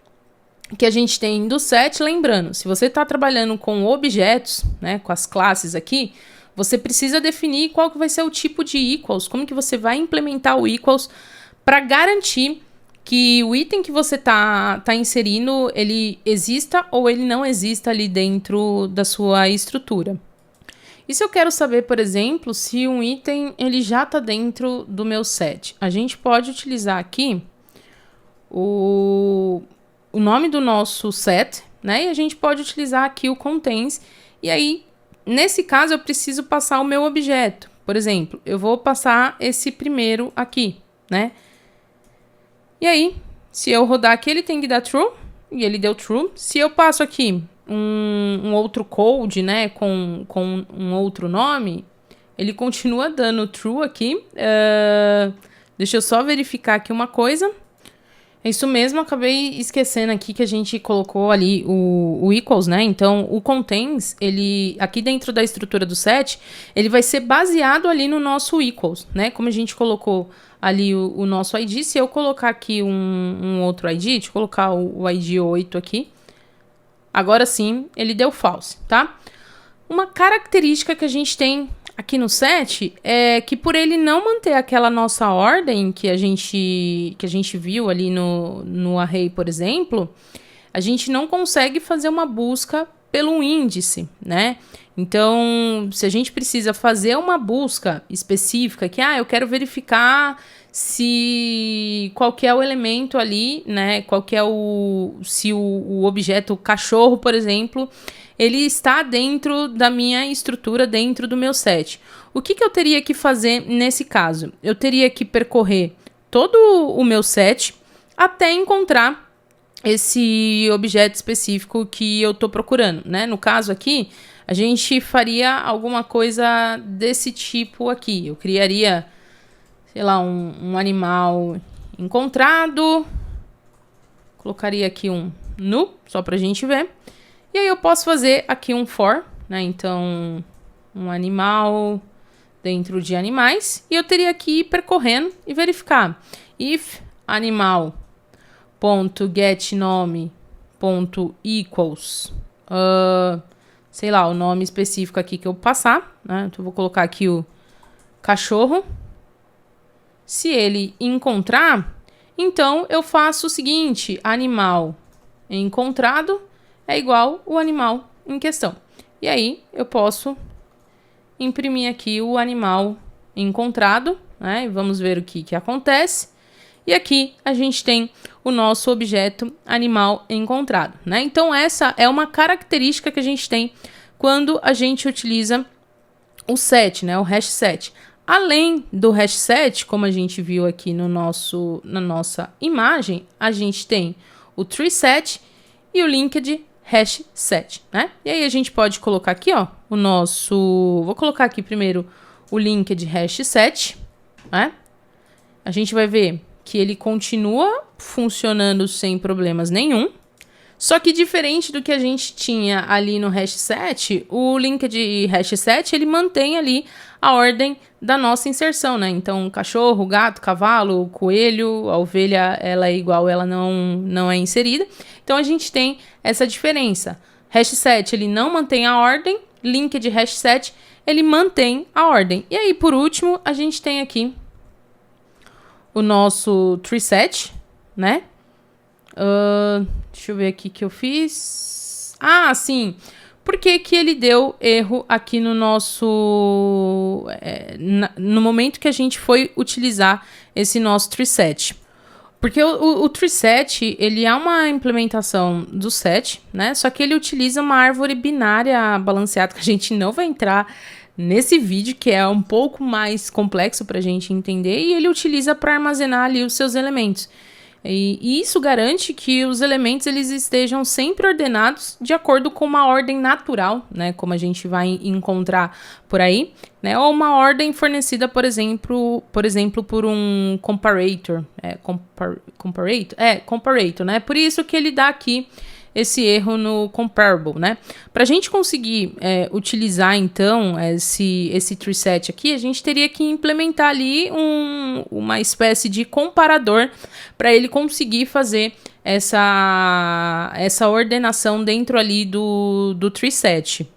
S1: que a gente tem do set. Lembrando, se você está trabalhando com objetos, né, com as classes aqui, você precisa definir qual que vai ser o tipo de equals, como que você vai implementar o equals para garantir que o item que você tá inserindo, ele exista ou ele não exista ali dentro da sua estrutura. E se eu quero saber, por exemplo, se um item ele já está dentro do meu set, a gente pode utilizar aqui o nome do nosso set, né? E a gente pode utilizar aqui o contains, e aí nesse caso, eu preciso passar o meu objeto. Por exemplo, eu vou passar esse primeiro aqui, né? E aí, se eu rodar aqui, ele tem que dar true, e ele deu true. Se eu passo aqui um outro code, né, com um outro nome, ele continua dando true aqui. Deixa eu só verificar aqui uma coisa. É isso mesmo, acabei esquecendo aqui que a gente colocou ali o equals, né? Então, o contains, ele, aqui dentro da estrutura do set, ele vai ser baseado ali no nosso equals, né? Como a gente colocou ali o nosso ID, se eu colocar aqui um outro ID, deixa eu colocar o ID 8 aqui, agora sim, ele deu false, tá? Uma característica que a gente tem aqui no set é que por ele não manter aquela nossa ordem que a gente viu ali no array, por exemplo, a gente não consegue fazer uma busca pelo índice, né? Então, se a gente precisa fazer uma busca específica, que eu quero verificar se qual que é o elemento ali, né? Qual que é se o objeto cachorro, por exemplo, ele está dentro da minha estrutura, dentro do meu set. O que eu teria que fazer nesse caso? Eu teria que percorrer todo o meu set até encontrar esse objeto específico que eu estou procurando, né? No caso aqui, a gente faria alguma coisa desse tipo aqui. Eu criaria, sei lá, um animal encontrado. Colocaria aqui um nu, só para a gente ver. E aí eu posso fazer aqui um for, né? Então, um animal dentro de animais. E eu teria que ir percorrendo e verificar. If animal.getNome.equals, sei lá, o nome específico aqui que eu passar, né? Então, eu vou colocar aqui o cachorro. Se ele encontrar, então eu faço o seguinte, animal encontrado é igual o animal em questão. E aí, eu posso imprimir aqui o animal encontrado, né? E vamos ver o que acontece. E aqui, a gente tem o nosso objeto animal encontrado, né? Então, essa é uma característica que a gente tem quando a gente utiliza o set, né? O hash set. Além do hash set, como a gente viu aqui na nossa imagem, a gente tem o tree set e o linked hash set, né? E aí a gente pode colocar aqui, ó, vou colocar aqui primeiro o linked hash set, né? A gente vai ver que ele continua funcionando sem problemas nenhum. Só que diferente do que a gente tinha ali no hash set, o linked hash set, ele mantém ali a ordem da nossa inserção, né? Então, cachorro, gato, cavalo, coelho, a ovelha, ela é igual, ela não é inserida. Então, a gente tem essa diferença. Hash set, ele não mantém a ordem. Linked hash set, ele mantém a ordem. E aí, por último, a gente tem aqui o nosso tree set, né? Deixa eu ver aqui o que eu fiz. Sim. Por que ele deu erro aqui no nosso... no momento que a gente foi utilizar esse nosso tree set? Porque o tree set, ele é uma implementação do set, né? Só que ele utiliza uma árvore binária balanceada, que a gente não vai entrar nesse vídeo, que é um pouco mais complexo para a gente entender, e ele utiliza para armazenar ali os seus elementos. E isso garante que os elementos eles estejam sempre ordenados de acordo com uma ordem natural, né? Como a gente vai encontrar por aí, né? Ou uma ordem fornecida, por exemplo, por um comparator. Comparator, né? Por isso que ele dá aqui esse erro no comparable, né? Para a gente conseguir utilizar, então, esse tree set aqui, a gente teria que implementar ali uma espécie de comparador para ele conseguir fazer essa ordenação dentro ali do tree set.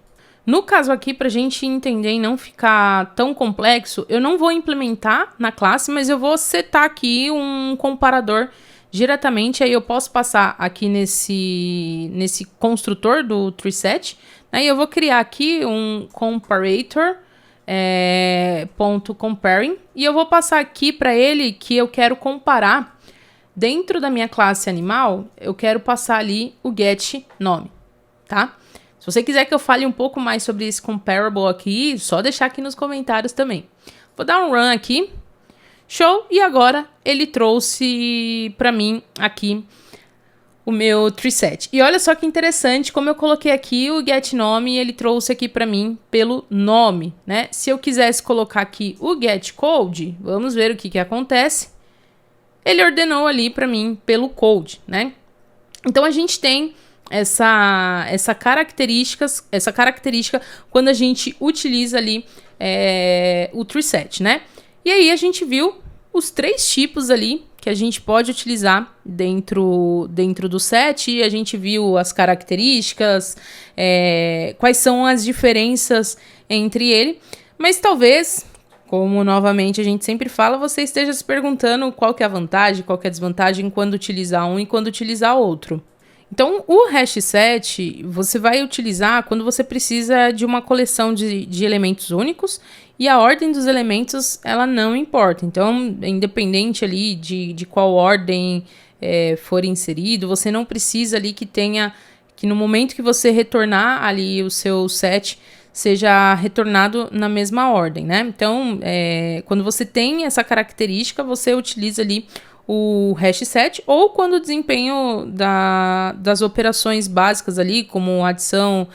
S1: No caso aqui, para a gente entender e não ficar tão complexo, eu não vou implementar na classe, mas eu vou setar aqui um comparador diretamente, aí eu posso passar aqui nesse construtor do tree set, né, e eu vou criar aqui um comparator, .comparing, e eu vou passar aqui para ele que eu quero comparar dentro da minha classe animal, eu quero passar ali o getNome, tá? Se você quiser que eu fale um pouco mais sobre esse comparable aqui, só deixar aqui nos comentários também. Vou dar um run aqui. Show! E agora ele trouxe para mim aqui o meu tree set. E olha só que interessante, como eu coloquei aqui o get nome, ele trouxe aqui para mim pelo nome, né? Se eu quisesse colocar aqui o get code, vamos ver o que acontece. Ele ordenou ali para mim pelo code, né? Então a gente tem essa característica quando a gente utiliza ali o tree set, né? E aí a gente viu os 3 tipos ali que a gente pode utilizar dentro do set, e a gente viu as características, quais são as diferenças entre ele, mas talvez, como novamente a gente sempre fala, você esteja se perguntando qual que é a vantagem, qual que é a desvantagem quando utilizar um e quando utilizar outro. Então, o hash set você vai utilizar quando você precisa de uma coleção de elementos únicos, e a ordem dos elementos, ela não importa. Então, independente ali de qual ordem for inserido, você não precisa ali que no momento que você retornar ali o seu set, seja retornado na mesma ordem, né? Então, quando você tem essa característica, você utiliza ali o hash set, ou quando o desempenho das operações básicas ali, como adição,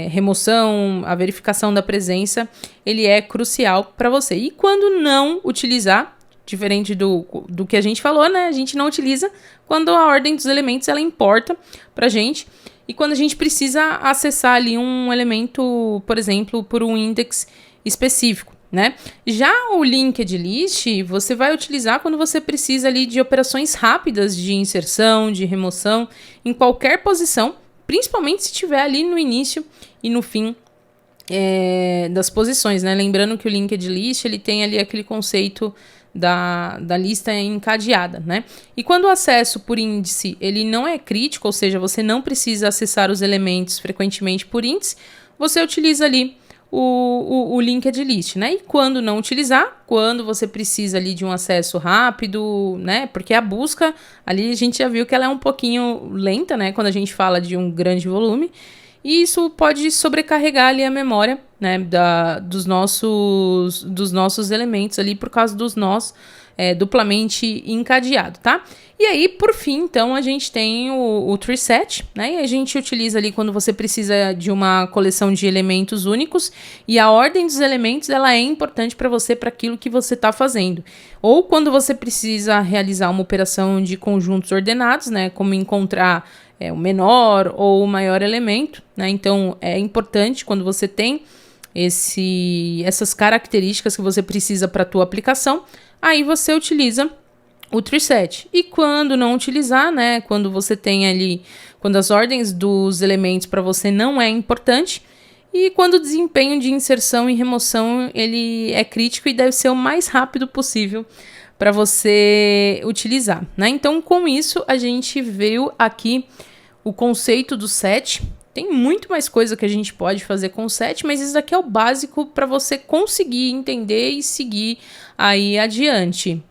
S1: remoção, a verificação da presença, ele é crucial para você. E quando não utilizar, diferente do que a gente falou, né? A gente não utiliza quando a ordem dos elementos ela importa para a gente, e quando a gente precisa acessar ali um elemento, por exemplo, por um index específico, né? Já o linked list você vai utilizar quando você precisa ali de operações rápidas de inserção, de remoção, em qualquer posição, principalmente se estiver ali no início e no fim das posições, né? Lembrando que o linked list ele tem ali aquele conceito da lista encadeada, né? E quando o acesso por índice ele não é crítico, ou seja, você não precisa acessar os elementos frequentemente por índice, você utiliza ali o linked list, né? E quando não utilizar, quando você precisa ali de um acesso rápido, né? Porque a busca ali a gente já viu que ela é um pouquinho lenta, né? Quando a gente fala de um grande volume, e isso pode sobrecarregar ali a memória, né? Dos nossos elementos ali por causa dos nós duplamente encadeado, tá? E aí, por fim, então, a gente tem o tree set, né? E a gente utiliza ali quando você precisa de uma coleção de elementos únicos, e a ordem dos elementos, ela é importante para você, para aquilo que você está fazendo. Ou quando você precisa realizar uma operação de conjuntos ordenados, né? Como encontrar o menor ou o maior elemento, né? Então, é importante quando você tem essas características que você precisa para a tua aplicação, aí você utiliza o tree set. E quando não utilizar, né, quando você tem ali, quando as ordens dos elementos para você não é importante, e quando o desempenho de inserção e remoção ele é crítico e deve ser o mais rápido possível para você utilizar, né? Então, com isso, a gente viu aqui o conceito do set. Tem muito mais coisa que a gente pode fazer com o set, mas isso aqui é o básico para você conseguir entender e seguir aí adiante.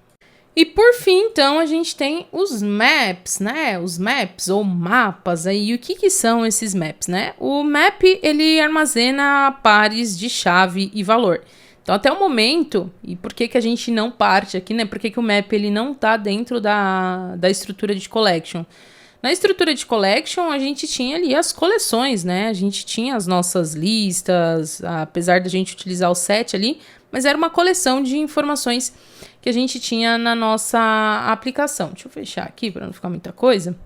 S1: E por fim, então, a gente tem os maps, né? Os maps ou mapas aí. E o que são esses maps, né? O map, ele armazena pares de chave e valor. Então, até o momento, e por que a gente não parte aqui, né? Por que o map ele não tá dentro da estrutura de collection? Na estrutura de collection, a gente tinha ali as coleções, né? A gente tinha as nossas listas, apesar da gente utilizar o set ali, mas era uma coleção de informações que a gente tinha na nossa aplicação. Deixa eu fechar aqui para não ficar muita coisa.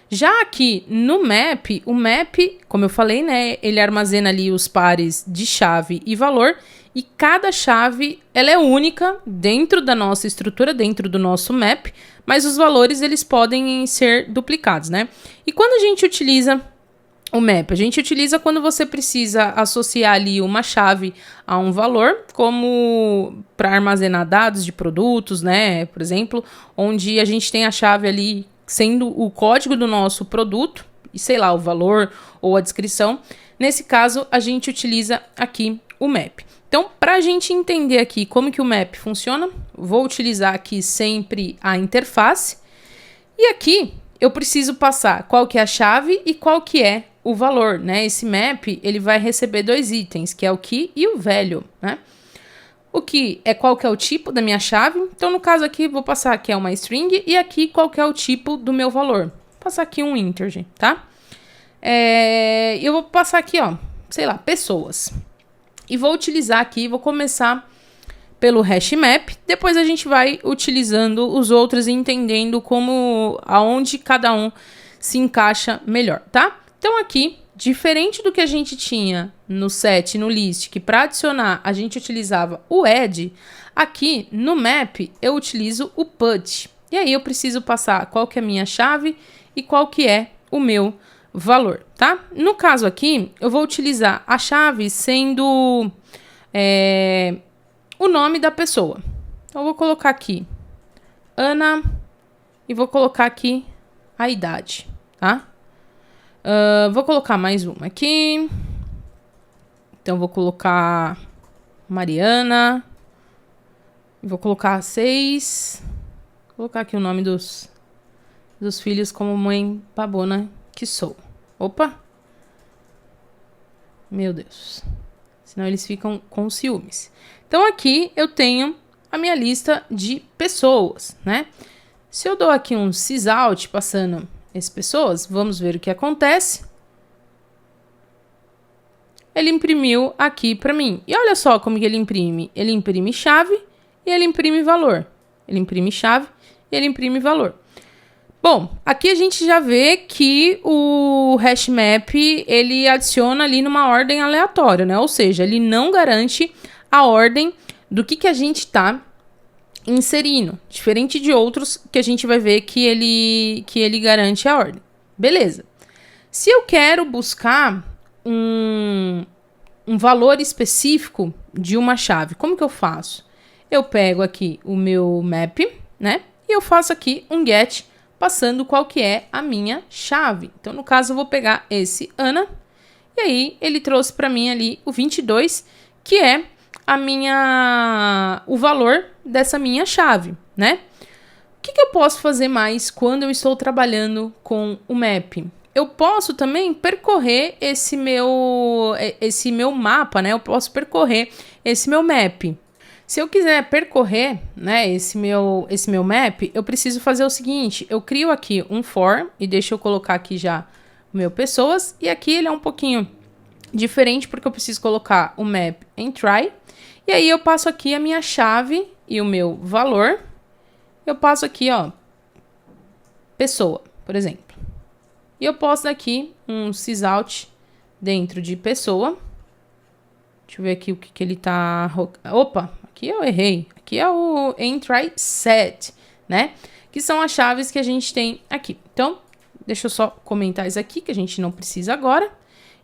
S1: Já aqui no map, o map, como eu falei, né? Ele armazena ali os pares de chave e valor, e cada chave ela é única dentro da nossa estrutura, dentro do nosso map, mas os valores eles podem ser duplicados, né? E quando a gente utiliza o map, a gente utiliza quando você precisa associar ali uma chave a um valor, como para armazenar dados de produtos, né? Por exemplo, onde a gente tem a chave ali sendo o código do nosso produto, e sei lá, o valor ou a descrição. Nesse caso, a gente utiliza aqui o map. Então, para a gente entender aqui como que o map funciona, vou utilizar aqui sempre a interface. E aqui eu preciso passar qual que é a chave e qual que é o valor, né? Esse map, ele vai receber 2 itens, que é o key e o value, né? O key é qual que é o tipo da minha chave. Então, no caso aqui, vou passar que é uma string, e aqui qual que é o tipo do meu valor. passar aqui um integer, tá? Eu vou passar aqui, ó, sei lá, pessoas. E vou utilizar aqui, vou começar pelo hash map, depois a gente vai utilizando os outros e entendendo aonde cada um se encaixa melhor, tá? Então aqui, diferente do que a gente tinha no set, no list, que para adicionar a gente utilizava o add, aqui no map eu utilizo o put. E aí eu preciso passar qual que é a minha chave e qual que é o meu valor, tá? No caso aqui, eu vou utilizar a chave sendo o nome da pessoa. Então, eu vou colocar aqui Ana e vou colocar aqui a idade, tá? Vou colocar mais uma aqui. Então, vou colocar Mariana. Vou colocar 6. Vou colocar aqui o nome dos filhos como mãe babona que sou. Opa! Meu Deus. Senão eles ficam com ciúmes. Então, aqui eu tenho a minha lista de pessoas, né? Se eu dou aqui um sysout passando essas pessoas, vamos ver o que acontece. Ele imprimiu aqui para mim. E olha só como que ele imprime. Ele imprime chave e ele imprime valor. Ele imprime chave e ele imprime valor. Bom, aqui a gente já vê que o hashmap, ele adiciona ali numa ordem aleatória, né? Ou seja, ele não garante a ordem do que a gente está inserindo. Diferente de outros que a gente vai ver que ele garante a ordem. Beleza. Se eu quero buscar um valor específico de uma chave, como que eu faço? Eu pego aqui o meu map, né? E eu faço aqui um get passando qual que é a minha chave. Então, no caso, eu vou pegar esse Ana, e aí ele trouxe para mim ali o 22, que é o valor dessa minha chave, né? O que eu posso fazer mais quando eu estou trabalhando com o map? Eu posso também percorrer esse meu mapa, né? Eu posso percorrer esse meu map. Se eu quiser percorrer, né, esse meu map, eu preciso fazer o seguinte. Eu crio aqui um for, e deixa eu colocar aqui já o meu pessoas. E aqui ele é um pouquinho diferente, porque eu preciso colocar o map em try. E aí eu passo aqui a minha chave e o meu valor. Eu passo aqui, ó, pessoa, por exemplo. E eu posso dar aqui um sysout dentro de pessoa. Deixa eu ver aqui o que ele tá... Opa, aqui eu errei. Aqui é o entry set, né? Que são as chaves que a gente tem aqui. Então, deixa eu só comentar isso aqui, que a gente não precisa agora.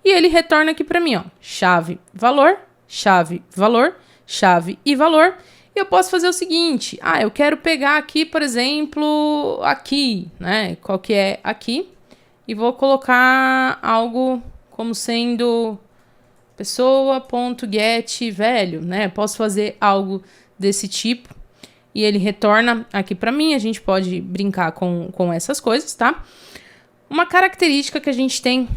S1: E ele retorna aqui para mim, ó. Chave, valor, chave, valor, chave e valor. E eu posso fazer o seguinte. Eu quero pegar aqui, por exemplo, aqui, né? Qual que é aqui? E vou colocar algo como sendo... pessoa.get velho, né? Posso fazer algo desse tipo e ele retorna aqui para mim. A gente pode brincar com essas coisas, tá? Uma característica que a gente tem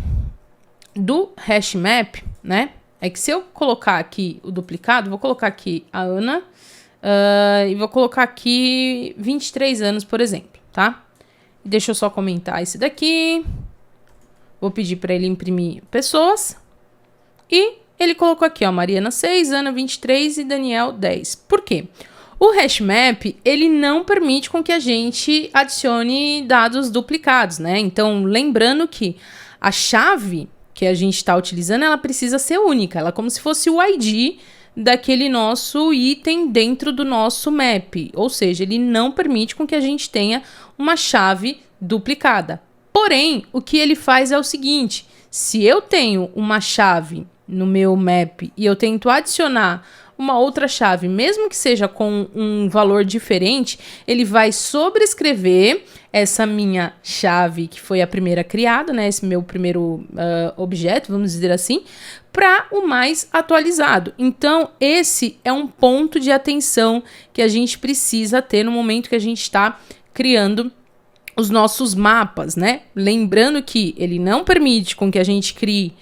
S1: do hashmap, né? É que se eu colocar aqui o duplicado, vou colocar aqui a Ana e vou colocar aqui 23 anos, por exemplo, tá? Deixa eu só comentar esse daqui. Vou pedir para ele imprimir pessoas. E ele colocou aqui, ó, Mariana 6, Ana 23 e Daniel 10. Por quê? O hashmap, ele não permite com que a gente adicione dados duplicados, né? Então, lembrando que a chave que a gente está utilizando, ela precisa ser única. Ela é como se fosse o ID daquele nosso item dentro do nosso map. Ou seja, ele não permite com que a gente tenha uma chave duplicada. Porém, o que ele faz é o seguinte: se eu tenho uma chave no meu map e eu tento adicionar uma outra chave, mesmo que seja com um valor diferente, ele vai sobrescrever essa minha chave, que foi a primeira criada, né? Esse meu primeiro objeto, vamos dizer assim, para o mais atualizado. Então, esse é um ponto de atenção que a gente precisa ter no momento que a gente está criando os nossos mapas, né? Lembrando que ele não permite com que a gente crie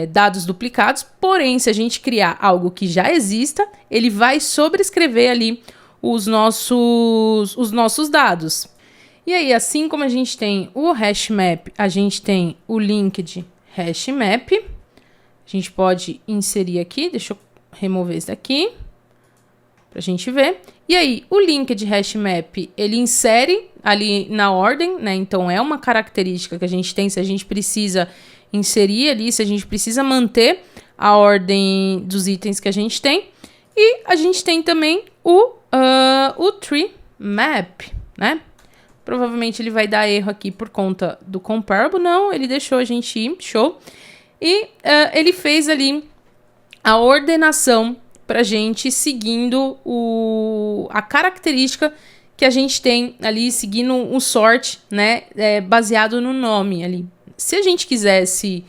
S1: dados duplicados, porém, se a gente criar algo que já exista, ele vai sobrescrever ali os nossos dados. E aí, assim como a gente tem o hash map, a gente tem o linked hash map. A gente pode inserir aqui, deixa eu remover esse daqui, pra gente ver. E aí, o linked hash map, ele insere ali na ordem, né? Então, é uma característica que a gente tem se a gente precisa inserir ali, se a gente precisa manter a ordem dos itens que a gente tem. E a gente tem também o tree map, né? Provavelmente ele vai dar erro aqui por conta do comparable. Não, ele deixou a gente ir, show. E ele fez ali a ordenação pra gente seguindo a característica que a gente tem ali, seguindo o sort, né? Baseado no nome ali. Se a gente quisesse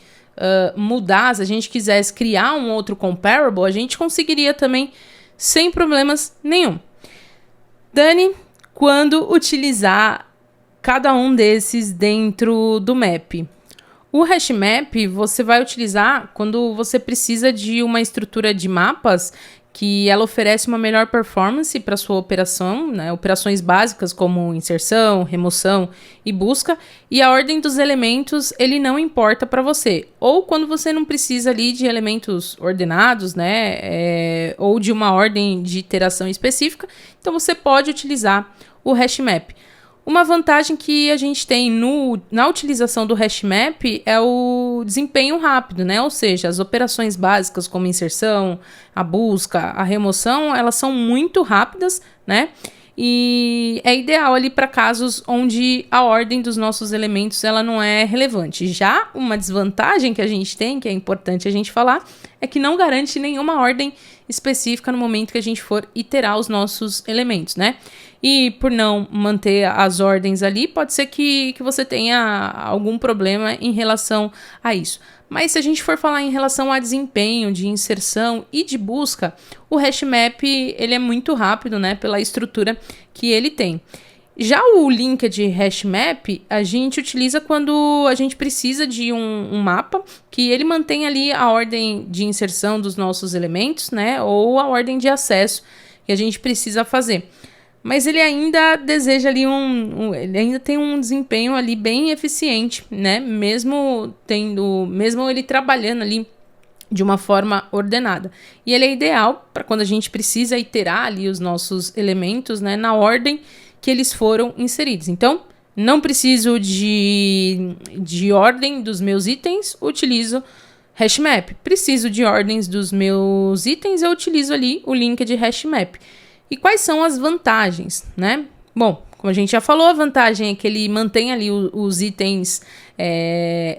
S1: mudar, se a gente quisesse criar um outro comparable, a gente conseguiria também sem problemas nenhum. Dani, quando utilizar cada um desses dentro do map? O hash map você vai utilizar quando você precisa de uma estrutura de mapas que ela oferece uma melhor performance para sua operação, né? Operações básicas como inserção, remoção e busca, e a ordem dos elementos ele não importa para você. Ou quando você não precisa ali de elementos ordenados, né? Ou de uma ordem de iteração específica, então você pode utilizar o hash map. Uma vantagem que a gente tem na utilização do hash map é o desempenho rápido, né? Ou seja, as operações básicas como inserção, a busca, a remoção, elas são muito rápidas, né? E é ideal ali para casos onde a ordem dos nossos elementos ela não é relevante. Já uma desvantagem que a gente tem, que é importante a gente falar, é que não garante nenhuma ordem específica no momento que a gente for iterar os nossos elementos, né? E por não manter as ordens ali, pode ser que você tenha algum problema em relação a isso. Mas se a gente for falar em relação a desempenho, de inserção e de busca, o hash map ele é muito rápido, né, pela estrutura que ele tem. Já o linked hash map, a gente utiliza quando a gente precisa de um mapa que ele mantém ali a ordem de inserção dos nossos elementos, né, ou a ordem de acesso que a gente precisa fazer. Mas ele ainda deseja ali ele ainda tem um desempenho ali bem eficiente, né? Mesmo ele trabalhando ali de uma forma ordenada. E ele é ideal para quando a gente precisa iterar ali os nossos elementos, né? Na ordem que eles foram inseridos. Então, não preciso de ordem dos meus itens, utilizo hash map. Preciso de ordens dos meus itens, eu utilizo ali o linked hash map. E quais são as vantagens, né? Bom, como a gente já falou, a vantagem é que ele mantém ali os itens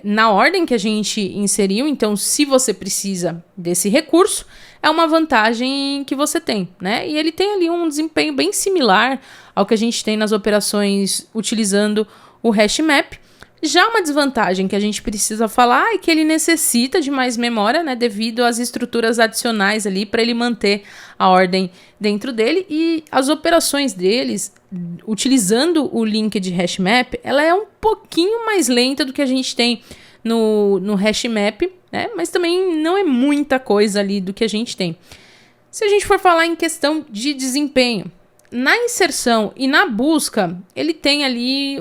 S1: na ordem que a gente inseriu. Então, se você precisa desse recurso, é uma vantagem que você tem, né? E ele tem ali um desempenho bem similar ao que a gente tem nas operações utilizando o hash map. Já uma desvantagem que a gente precisa falar é que ele necessita de mais memória, né, devido às estruturas adicionais ali para ele manter a ordem dentro dele, e as operações deles, utilizando o linked hash map, ela é um pouquinho mais lenta do que a gente tem no hash map, né, mas também não é muita coisa ali do que a gente tem. Se a gente for falar em questão de desempenho, na inserção e na busca, ele tem ali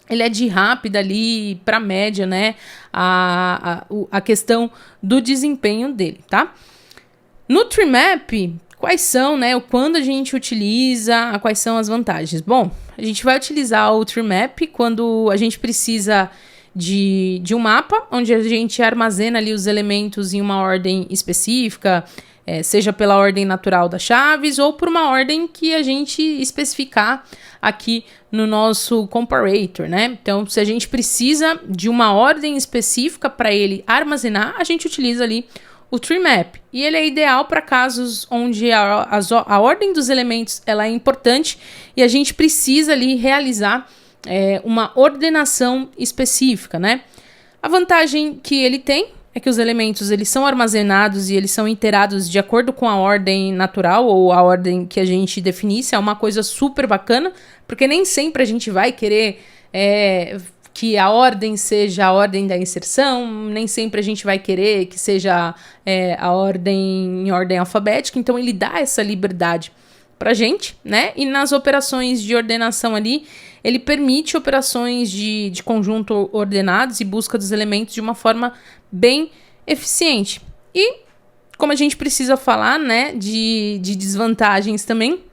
S1: ele é de rápida ali para média, né? A questão do desempenho dele, tá? No tree map, quais são, né? Quando a gente utiliza, quais são as vantagens? Bom, a gente vai utilizar o tree map quando a gente precisa de um mapa, onde a gente armazena ali os elementos em uma ordem específica, seja pela ordem natural das chaves ou por uma ordem que a gente especificar aqui no nosso comparator, né? Então, se a gente precisa de uma ordem específica para ele armazenar, a gente utiliza ali o tree map. E ele é ideal para casos onde a ordem dos elementos ela é importante e a gente precisa ali realizar uma ordenação específica, né? A vantagem que ele tem é que os elementos eles são armazenados e eles são iterados de acordo com a ordem natural ou a ordem que a gente definisse. É uma coisa super bacana, porque nem sempre a gente vai querer que a ordem seja a ordem da inserção, nem sempre a gente vai querer que seja a ordem em ordem alfabética. Então ele dá essa liberdade pra gente, né? E nas operações de ordenação ali, ele permite operações de conjunto ordenados e busca dos elementos de uma forma bem eficiente. E como a gente precisa falar, né, de desvantagens também,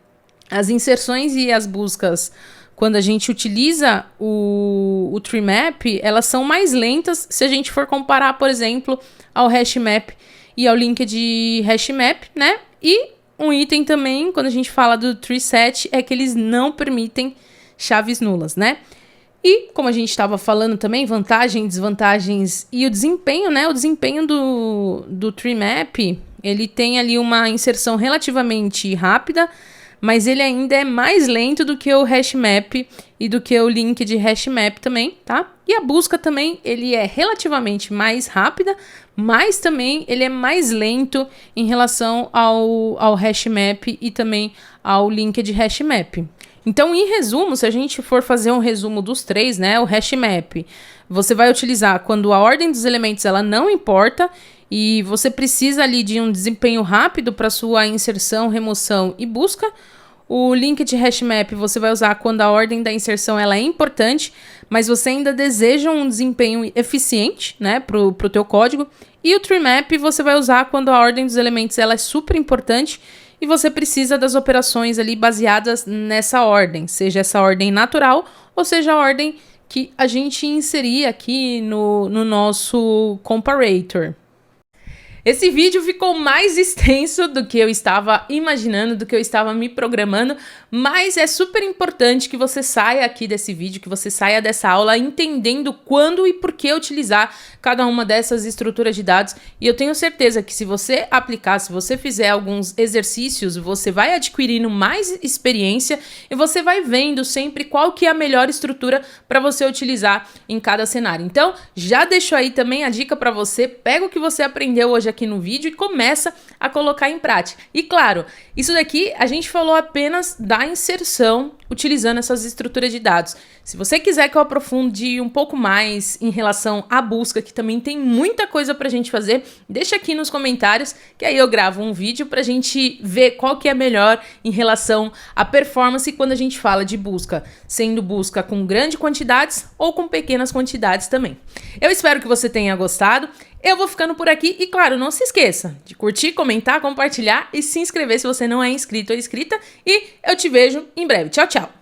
S1: as inserções e as buscas, quando a gente utiliza o tree map, elas são mais lentas se a gente for comparar, por exemplo, ao hash map e ao linked hash map, né? E um item também, quando a gente fala do tree set, é que eles não permitem chaves nulas, né? E, como a gente estava falando também, vantagens, desvantagens e o desempenho, né? O desempenho do tree map, ele tem ali uma inserção relativamente rápida, mas ele ainda é mais lento do que o hash map e do que o link de hash map também, tá? E a busca também, ele é relativamente mais rápida, mas também ele é mais lento em relação ao hash map e também ao link de hash map. Então, em resumo, se a gente for fazer um resumo dos três, né, o hash map, você vai utilizar quando a ordem dos elementos ela não importa e você precisa ali de um desempenho rápido para sua inserção, remoção e busca. O link de hash map você vai usar quando a ordem da inserção ela é importante, mas você ainda deseja um desempenho eficiente, né, pro teu código. E o tree map você vai usar quando a ordem dos elementos ela é super importante e você precisa das operações ali baseadas nessa ordem, seja essa ordem natural ou seja a ordem que a gente inserir aqui no nosso comparator. Esse vídeo ficou mais extenso do que eu estava imaginando, do que eu estava me programando, mas é super importante que você saia aqui desse vídeo, que você saia dessa aula entendendo quando e por que utilizar cada uma dessas estruturas de dados. E eu tenho certeza que se você aplicar, se você fizer alguns exercícios, você vai adquirindo mais experiência e você vai vendo sempre qual que é a melhor estrutura para você utilizar em cada cenário. Então, já deixo aí também a dica para você, pega o que você aprendeu hoje aqui no vídeo e começa a colocar em prática. E claro, isso daqui a gente falou apenas da inserção utilizando essas estruturas de dados. Se você quiser que eu aprofunde um pouco mais em relação à busca, que também tem muita coisa pra gente fazer, deixa aqui nos comentários, que aí eu gravo um vídeo pra gente ver qual que é melhor em relação à performance quando a gente fala de busca, sendo busca com grandes quantidades ou com pequenas quantidades também. Eu espero que você tenha gostado. Eu vou ficando por aqui e, claro, não se esqueça de curtir, comentar, compartilhar e se inscrever se você não é inscrito ou inscrita. E eu te vejo em breve. Tchau, tchau!